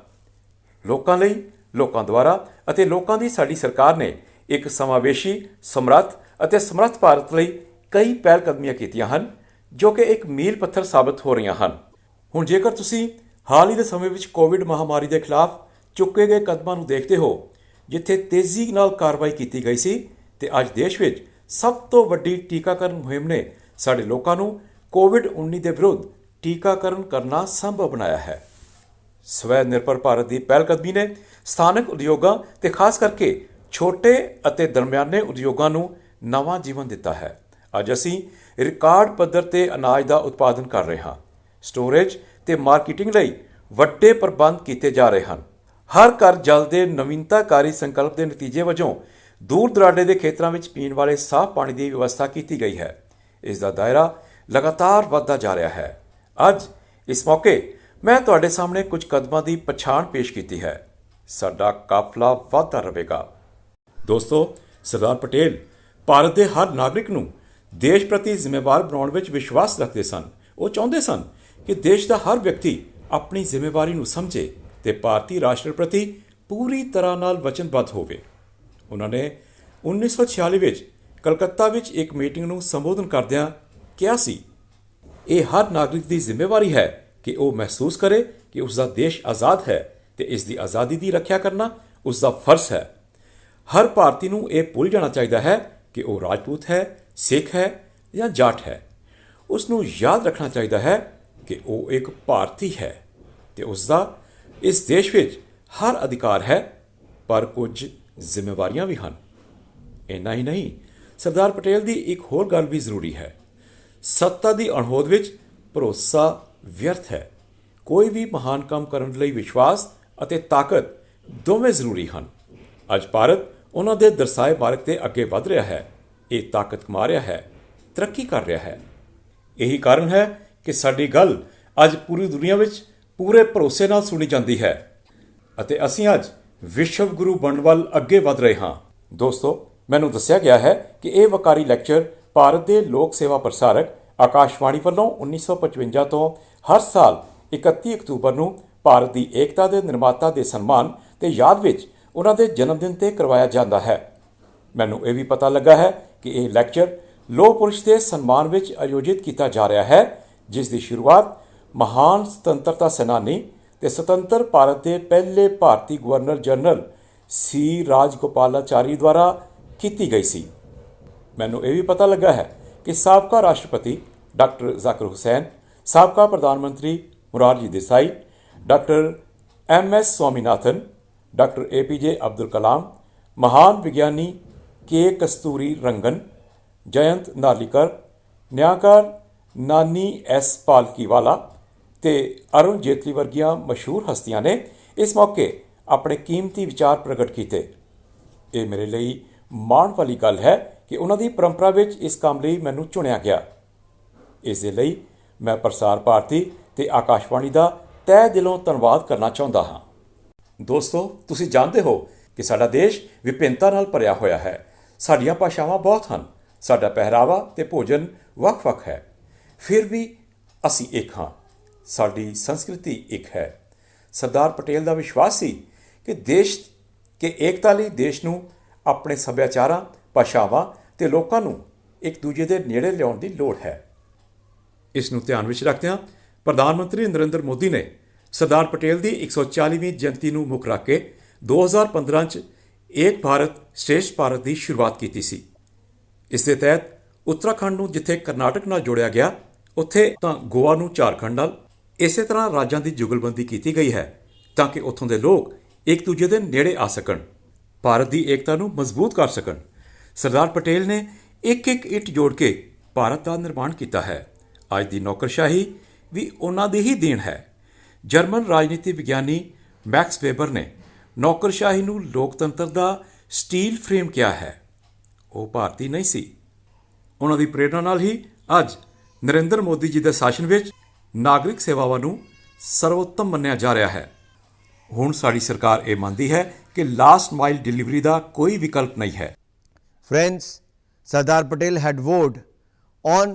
Speaker 1: ਲੋਕਾਂ ਲਈ, ਲੋਕਾਂ ਦੁਆਰਾ ਅਤੇ ਲੋਕਾਂ ਦੀ ਸਾਡੀ ਸਰਕਾਰ ਨੇ ਇੱਕ ਸਮਾਵੇਸ਼ੀ, ਸਮਰੱਥ ਅਤੇ ਸਮਰੱਥ ਭਾਰਤ ਲਈ ਕਈ ਪਹਿਲ ਕਦਮੀਆਂ ਕੀਤੀਆਂ ਹਨ ਜੋ ਕਿ ਇੱਕ ਮੀਲ ਪੱਥਰ ਸਾਬਤ ਹੋ ਰਹੀਆਂ ਹਨ। ਹੁਣ ਜੇਕਰ ਤੁਸੀਂ ਹਾਲ ਹੀ ਦੇ ਸਮੇਂ ਵਿੱਚ ਕੋਵਿਡ ਮਹਾਮਾਰੀ ਦੇ ਖਿਲਾਫ ਚੁੱਕੇ ਗਏ ਕਦਮਾਂ ਨੂੰ ਦੇਖਦੇ ਹੋ, ਜਿੱਥੇ ਤੇਜ਼ੀ ਨਾਲ ਕਾਰਵਾਈ ਕੀਤੀ ਗਈ ਸੀ ਤੇ ਅੱਜ ਦੇਸ਼ ਵਿੱਚ ਸਭ ਤੋਂ ਵੱਡੀ ਟੀਕਾਕਰਨ ਮੁਹਿੰਮ ਨੇ ਸਾਡੇ ਲੋਕਾਂ ਨੂੰ ਕੋਵਿਡ-19 ਦੇ ਵਿਰੁੱਧ ਟੀਕਾਕਰਨ ਕਰਨਾ ਸੰਭਵ ਬਣਾਇਆ ਹੈ। ਸਵੈ ਨਿਰਭਰ ਭਾਰਤ ਦੀ ਪਹਿਲਕਦਮੀ ਨੇ ਸਥਾਨਕ ਉਦਯੋਗਾਂ ਤੇ ਖਾਸ ਕਰਕੇ ਛੋਟੇ ਅਤੇ ਦਰਮਿਆਨੇ ਉਦਯੋਗਾਂ ਨੂੰ ਨਵਾਂ ਜੀਵਨ ਦਿੱਤਾ ਹੈ। ਅੱਜ ਅਸੀਂ ਰਿਕਾਰਡ ਪੱਧਰ ਤੇ ਅਨਾਜ ਦਾ ਉਤਪਾਦਨ ਕਰ ਰਹੇ ਹਾਂ। ਸਟੋਰੇਜ ਤੇ ਮਾਰਕੀਟਿੰਗ ਲਈ ਵੱਡੇ ਪ੍ਰਬੰਧ ਕੀਤੇ ਜਾ ਰਹੇ ਹਨ। ਹਰ ਘਰ ਜਲ ਦੇ ਨਵੀਨਤਾਕਾਰੀ ਸੰਕਲਪ ਦੇ ਨਤੀਜੇ ਵਜੋਂ ਦੂਰ ਦੁਰਾਡੇ ਦੇ ਖੇਤਰਾਂ ਵਿੱਚ ਪੀਣ ਵਾਲੇ ਸਾਫ਼ ਪਾਣੀ ਦੀ ਵਿਵਸਥਾ ਕੀਤੀ ਗਈ ਹੈ। ਇਸ ਦਾ ਦਾਇਰਾ ਲਗਾਤਾਰ ਵੱਧਦਾ ਜਾ ਰਿਹਾ ਹੈ। ਅੱਜ ਇਸ ਮੌਕੇ ਮੈਂ ਤੁਹਾਡੇ ਸਾਹਮਣੇ ਕੁਝ ਕਦਮਾਂ ਦੀ ਪਛਾਣ ਪੇਸ਼ ਕੀਤੀ ਹੈ। ਸਾਡਾ ਕਾਫਲਾ ਵਧਦਾ ਰਹੇਗਾ। ਦੋਸਤੋ, ਸਰਦਾਰ ਪਟੇਲ ਭਾਰਤ ਦੇ ਹਰ ਨਾਗਰਿਕ ਨੂੰ ਦੇਸ਼ ਪ੍ਰਤੀ ਜ਼ਿੰਮੇਵਾਰ ਬਣਾਉਣ ਵਿੱਚ ਵਿਸ਼ਵਾਸ ਰੱਖਦੇ ਸਨ। ਉਹ ਚਾਹੁੰਦੇ ਸਨ ਕਿ ਦੇਸ਼ ਦਾ ਹਰ ਵਿਅਕਤੀ ਆਪਣੀ ਜ਼ਿੰਮੇਵਾਰੀ ਨੂੰ ਸਮਝੇ ਤੇ ਭਾਰਤੀ ਰਾਸ਼ਟਰ ਪ੍ਰਤੀ ਪੂਰੀ ਤਰ੍ਹਾਂ ਨਾਲ ਵਚਨਬੱਧ ਹੋਵੇ। ਉਹਨਾਂ ਨੇ 1946 ਵਿੱਚ ਕਲਕੱਤਾ ਵਿੱਚ ਇੱਕ ਮੀਟਿੰਗ ਨੂੰ ਸੰਬੋਧਨ ਕਰਦਿਆਂ ਕਿਹਾ ਸੀ, ਇਹ ਹਰ ਨਾਗਰਿਕ ਦੀ ਜ਼ਿੰਮੇਵਾਰੀ ਹੈ ਕਿ ਉਹ ਮਹਿਸੂਸ ਕਰੇ ਕਿ ਉਸ ਦਾ ਦੇਸ਼ ਆਜ਼ਾਦ ਹੈ ਤੇ ਇਸ ਦੀ ਆਜ਼ਾਦੀ ਦੀ ਰੱਖਿਆ ਕਰਨਾ ਉਸ ਦਾ ਫਰਜ਼ ਹੈ। ਹਰ ਭਾਰਤੀ ਨੂੰ ਇਹ ਭੁੱਲ ਜਾਣਾ ਚਾਹੀਦਾ ਹੈ ਕਿ ਉਹ ਰਾਜਪੂਤ ਹੈ, ਸਿੱਖ ਹੈ ਜਾਂ ਜਾਟ ਹੈ। ਉਸ ਨੂੰ ਯਾਦ ਰੱਖਣਾ ਚਾਹੀਦਾ ਹੈ ਕਿ ਉਹ ਇੱਕ ਭਾਰਤੀ ਹੈ ਤੇ ਉਸ ਦਾ ਇਸ ਦੇਸ਼ ਵਿੱਚ ਹਰ ਅਧਿਕਾਰ ਹੈ, ਪਰ ਕੁਝ ਜ਼ਿੰਮੇਵਾਰੀਆਂ ਵੀ ਹਨ। ਇੰਨਾ ਹੀ ਨਹੀਂ, ਸਰਦਾਰ ਪਟੇਲ ਦੀ ਇੱਕ ਹੋਰ ਗੱਲ ਵੀ ਜ਼ਰੂਰੀ ਹੈ। ਸੱਤਾ ਦੀ ਅਣਹੋਂਦ ਵਿੱਚ ਭਰੋਸਾ ਵਿਅਰਥ ਹੈ। ਕੋਈ ਵੀ ਮਹਾਨ ਕੰਮ ਕਰਨ ਲਈ ਵਿਸ਼ਵਾਸ ਅਤੇ ਤਾਕਤ ਦੋਵੇਂ ਜ਼ਰੂਰੀ ਹਨ। ਅੱਜ ਭਾਰਤ ਉਹਨਾਂ ਦੇ ਦਰਸਾਏ ਮਾਰਗ ਤੇ ਅੱਗੇ ਵਧ ਰਿਹਾ ਹੈ। ਇਹ ਤਾਕਤ ਕਮਾ ਰਿਹਾ ਹੈ, ਤਰੱਕੀ ਕਰ ਰਿਹਾ ਹੈ। ਇਹੀ ਕਾਰਨ ਹੈ ਕਿ ਸਾਡੀ ਗੱਲ ਅੱਜ ਪੂਰੀ ਦੁਨੀਆ ਵਿੱਚ ਪੂਰੇ ਭਰੋਸੇ ਨਾਲ ਸੁਣੀ ਜਾਂਦੀ ਹੈ ਅਤੇ ਅਸੀਂ ਅੱਜ ਵਿਸ਼ਵ ਗੁਰੂ ਬਣਨ ਵੱਲ ਅੱਗੇ ਵਧ ਰਹੇ ਹਾਂ। ਦੋਸਤੋ, ਮੈਨੂੰ ਦੱਸਿਆ ਗਿਆ ਹੈ ਕਿ ਇਹ ਵਕਾਰੀ ਲੈਕਚਰ ਭਾਰਤ ਦੇ ਲੋਕ ਸੇਵਾ ਪ੍ਰਸਾਰਕ ਆਕਾਸ਼ਵਾਣੀ ਵੱਲੋਂ 1955 ਤੋਂ ਹਰ ਸਾਲ 31 ਅਕਤੂਬਰ ਨੂੰ ਭਾਰਤ ਦੀ ਏਕਤਾ ਦੇ ਨਿਰਮਾਤਾ ਦੇ ਸਨਮਾਨ ਤੇ ਯਾਦ ਵਿੱਚ ਉਹਨਾਂ ਦੇ ਜਨਮ ਦਿਨ ਤੇ ਕਰਵਾਇਆ ਜਾਂਦਾ ਹੈ। ਮੈਨੂੰ ਇਹ ਵੀ ਪਤਾ ਲੱਗਾ ਹੈ ਕਿ ਇਹ ਲੈਕਚਰ ਲੋਹ ਪੁਰਸ਼ ਦੇ ਸਨਮਾਨ ਵਿੱਚ ਆਯੋਜਿਤ ਕੀਤਾ ਜਾ ਰਿਹਾ ਹੈ, ਜਿਸ ਦੀ ਸ਼ੁਰੂਆਤ ਮਹਾਨ ਸੁਤੰਤਰਤਾ ਸੈਨਾਨੀ ਤੇ ਸੁਤੰਤਰ ਭਾਰਤ ਦੇ ਪਹਿਲੇ ਭਾਰਤੀ ਗਵਰਨਰ ਜਨਰਲ ਸੀ ਰਾਜਗੋਪਾਲਾਚਾਰੀ ਦੁਆਰਾ ਕੀਤੀ ਗਈ ਸੀ। ਮੈਨੂੰ ਇਹ ਵੀ ਪਤਾ ਲੱਗਾ ਹੈ ਕਿ ਸਾਬਕਾ ਰਾਸ਼ਟਰਪਤੀ ਡਾਕਟਰ ਜ਼ਾਕਿਰ ਹੁਸੈਨ, ਸਾਬਕਾ ਪ੍ਰਧਾਨ ਮੰਤਰੀ Morarji Desai, doctor MS Swaminathan, doctor APJ Abdul Kalam, ਮਹਾਨ ਵਿਗਿਆਨੀ K ਕਸਤੂਰੀ ਰੰਗਨ, ਜਯੰਤ ਨਾਰਲੀਕਰ, ਨਿਆਂਕਾਰ ਨਾਨੀ S ਪਾਲਕੀਵਾਲਾ ਤੇ ਅਰੁਣ ਜੇਤਲੀ ਵਰਗੀਆਂ ਮਸ਼ਹੂਰ ਹਸਤੀਆਂ ਨੇ ਇਸ ਮੌਕੇ ਆਪਣੇ ਕੀਮਤੀ ਵਿਚਾਰ ਪ੍ਰਗਟ ਕੀਤੇ। ਇਹ ਮੇਰੇ ਲਈ ਮਾਣ ਵਾਲੀ ਗੱਲ ਹੈ ਕਿ ਉਹਨਾਂ ਦੀ ਪਰੰਪਰਾ ਵਿੱਚ ਇਸ ਕੰਮ ਲਈ ਮੈਨੂੰ ਚੁਣਿਆ ਗਿਆ। ਇਸ ਦੇ ਲਈ ਮੈਂ ਪ੍ਰਸਾਰ ਭਾਰਤੀ ਤੇ ਆਕਾਸ਼ਵਾਣੀ ਦਾ ਤਹਿ ਦਿਲੋਂ ਧੰਨਵਾਦ ਕਰਨਾ ਚਾਹੁੰਦਾ ਹਾਂ। ਦੋਸਤੋ, ਤੁਸੀਂ ਜਾਣਦੇ ਹੋ ਕਿ ਸਾਡਾ ਦੇਸ਼ ਵਿਭਿੰਨਤਾ ਨਾਲ ਭਰਿਆ ਹੋਇਆ ਹੈ। ਸਾਡੀਆਂ ਭਾਸ਼ਾਵਾਂ ਬਹੁਤ ਹਨ, ਸਾਡਾ ਪਹਿਰਾਵਾ ਤੇ ਭੋਜਨ ਵੱਖ-ਵੱਖ ਹੈ, ਫਿਰ ਵੀ ਅਸੀਂ ਇੱਕ ਹਾਂ। ਸਾਡੀ ਸੰਸਕ੍ਰਿਤੀ ਇੱਕ ਹੈ। ਸਰਦਾਰ ਪਟੇਲ ਦਾ ਵਿਸ਼ਵਾਸ ਸੀ ਕਿ ਏਕਤਾ ਲਈ ਦੇਸ਼ ਨੂੰ ਆਪਣੇ ਸੱਭਿਆਚਾਰਾਂ, ਭਾਸ਼ਾਵਾਂ ਤੇ ਲੋਕਾਂ ਨੂੰ ਇੱਕ ਦੂਜੇ ਦੇ ਨੇੜੇ ਲਿਆਉਣ ਦੀ ਲੋੜ ਹੈ। ਇਸ ਨੂੰ ਧਿਆਨ ਵਿੱਚ ਰੱਖਦਿਆਂ ਪ੍ਰਧਾਨ ਮੰਤਰੀ ਨਰਿੰਦਰ ਮੋਦੀ ਨੇ ਸਰਦਾਰ ਪਟੇਲ ਦੀ 140ਵੀਂ ਜਯੰਤੀ ਨੂੰ ਮੁੱਖ ਰੱਖ ਕੇ 2015 'ਚ ਏਕ ਭਾਰਤ ਸ਼੍ਰੇਸ਼ਠ ਭਾਰਤ ਦੀ ਸ਼ੁਰੂਆਤ ਕੀਤੀ ਸੀ। ਇਸ ਦੇ ਤਹਿਤ ਉੱਤਰਾਖੰਡ ਨੂੰ ਜਿੱਥੇ ਕਰਨਾਟਕ ਨਾਲ ਜੋੜਿਆ ਗਿਆ, ਉੱਥੇ ਤਾਂ ਗੋਆ ਨੂੰ ਝਾਰਖੰਡ ਨਾਲ ਇਸੇ ਤਰ੍ਹਾਂ ਰਾਜਾਂ ਦੀ ਜੁਗਲਬੰਦੀ ਕੀਤੀ ਗਈ ਹੈ ਤਾਂ ਕਿ ਉੱਥੋਂ ਦੇ ਲੋਕ ਇੱਕ ਦੂਜੇ ਦੇ ਨੇੜੇ ਆ ਸਕਣ, ਭਾਰਤ ਦੀ ਏਕਤਾ ਨੂੰ ਮਜ਼ਬੂਤ ਕਰ ਸਕਣ। ਸਰਦਾਰ ਪਟੇਲ ਨੇ ਇੱਕ ਇੱਕ ਇੱਟ ਜੋੜ ਕੇ ਭਾਰਤ ਦਾ ਨਿਰਮਾਣ ਕੀਤਾ ਹੈ। ਅੱਜ ਦੀ ਨੌਕਰਸ਼ਾਹੀ ਵੀ ਉਹਨਾਂ ਦੀ ਹੀ ਦੇਣ ਹੈ। ਜਰਮਨ ਰਾਜਨੀਤੀ ਵਿਗਿਆਨੀ ਮੈਕਸ ਵੇਬਰ ਨੇ ਨੌਕਰਸ਼ਾਹੀ ਨੂੰ ਲੋਕਤੰਤਰ ਦਾ ਸਟੀਲ ਫਰੇਮ ਕਿਹਾ ਹੈ। ਉਹ ਭਾਰਤੀ ਨਹੀਂ ਸੀ। ਉਹਨਾਂ ਦੀ ਪ੍ਰੇਰਣਾ ਨਾਲ ਹੀ ਅੱਜ ਨਰਿੰਦਰ ਮੋਦੀ ਜੀ ਦੇ ਸ਼ਾਸਨ ਵਿੱਚ ਨਾਗਰਿਕ ਸੇਵਾਵਾਂ ਨੂੰ ਸਰਵੋਤਮ ਮੰਨਿਆ ਜਾ ਰਿਹਾ ਹੈ। ਹੁਣ ਸਾਡੀ ਸਰਕਾਰ ਇਹ ਮੰਨਦੀ ਹੈ ਕਿ ਲਾਸਟ ਮਾਈਲ ਡਿਲੀਵਰੀ ਦਾ ਕੋਈ ਵਿਕਲਪ ਨਹੀਂ ਹੈ।
Speaker 2: Friends, Sardar Patel had vowed on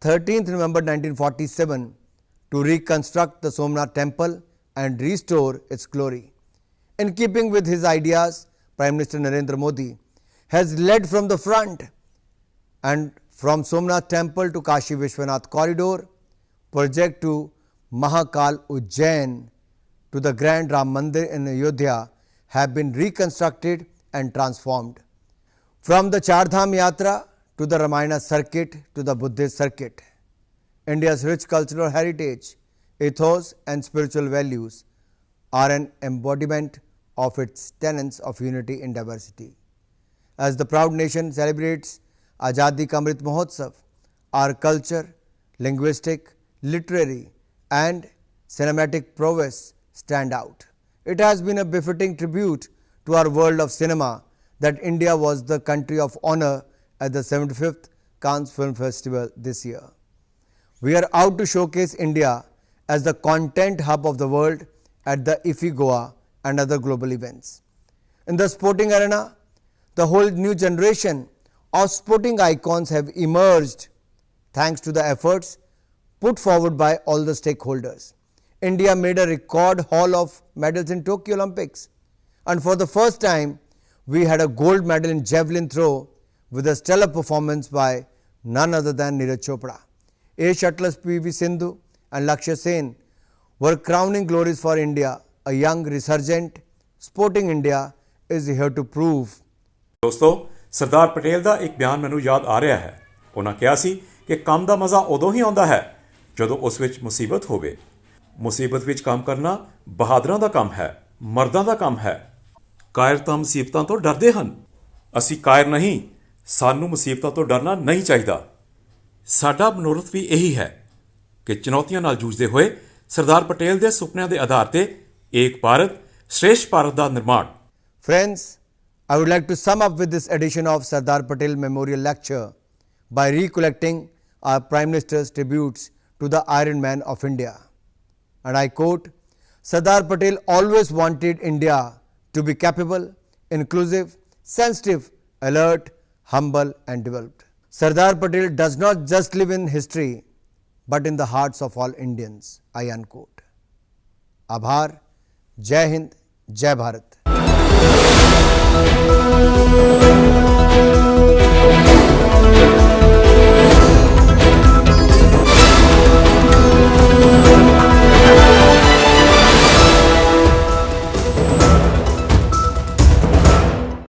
Speaker 2: 13th November 1947 to reconstruct the Somnath temple and restore its glory. In keeping with his ideas, Prime Minister Narendra Modi has led from the front, and from Somnath temple to Kashi Vishwanath corridor, project to Mahakal Ujjain to the Grand Ram Mandir in Ayodhya have been reconstructed and transformed. From the Char Dham Yatra to the Ramayana circuit to the Buddhist circuit, India's rich cultural heritage, ethos and spiritual values are an embodiment of its tenets of unity in diversity. As the proud nation celebrates Azadi Ka Amrit Mahotsav, our culture, linguistic, literary and cinematic prowess stand out. It has been a befitting tribute to our world of cinema that India was the country of honor at the 75th Cannes Film Festival this year. We are out to showcase India as the content hub of the world at the IFFI Goa and other global events. In the sporting arena, the whole new generation of sporting icons have emerged thanks to the efforts put forward by all the stakeholders. India made a record haul of medals in Tokyo Olympics, and for the first time we had a gold medal in javelin throw with a stellar performance by none other than Neeraj Chopra. Ace shuttlers PV Sindhu and Lakshya Sen were crowning glories for India. A young resurgent sporting India is here to prove.
Speaker 1: ਦੋਸਤੋ, ਸਰਦਾਰ ਪਟੇਲ ਦਾ ਇੱਕ ਬਿਆਨ ਮੈਨੂੰ ਯਾਦ ਆ ਰਿਹਾ ਹੈ। ਉਹਨਾਂ ਕਿਹਾ ਸੀ ਕਿ ਕੰਮ ਦਾ ਮਜ਼ਾ ਉਦੋਂ ਹੀ ਆਉਂਦਾ ਹੈ ਜਦੋਂ ਉਸ ਵਿੱਚ ਮੁਸੀਬਤ ਹੋਵੇ। ਮੁਸੀਬਤ ਵਿੱਚ ਕੰਮ ਕਰਨਾ ਬਹਾਦਰਾਂ ਦਾ ਕੰਮ ਹੈ, ਮਰਦਾਂ ਦਾ ਕੰਮ ਹੈ। ਕਾਇਰ ਤਾਂ ਮੁਸੀਬਤਾਂ ਤੋਂ ਡਰਦੇ ਹਨ। ਅਸੀਂ ਕਾਇਰ ਨਹੀਂ, ਸਾਨੂੰ ਮੁਸੀਬਤਾਂ ਤੋਂ ਡਰਨਾ ਨਹੀਂ ਚਾਹੀਦਾ। ਸਾਡਾ ਮਨੋਰਥ ਵੀ ਇਹੀ ਹੈ ਕਿ ਚੁਣੌਤੀਆਂ ਨਾਲ ਜੂਝਦੇ ਹੋਏ ਸਰਦਾਰ ਪਟੇਲ ਦੇ ਸੁਪਨਿਆਂ ਦੇ ਆਧਾਰ ਤੇ ਏਕ ਭਾਰਤ ਸ਼੍ਰੇਸ਼ਠ ਭਾਰਤ ਦਾ ਨਿਰਮਾਣ।
Speaker 2: Friends, I would like to sum up with this edition of Sardar Patel Memorial Lecture by recollecting our Prime Minister's tributes to the Iron Man of India. And I quote, Sardar Patel always wanted India to be capable, inclusive, sensitive, alert, humble and developed. Sardar Patel does not just live in history but in the hearts of all Indians. I unquote. Abhar, Jai Hind, Jai Bharat.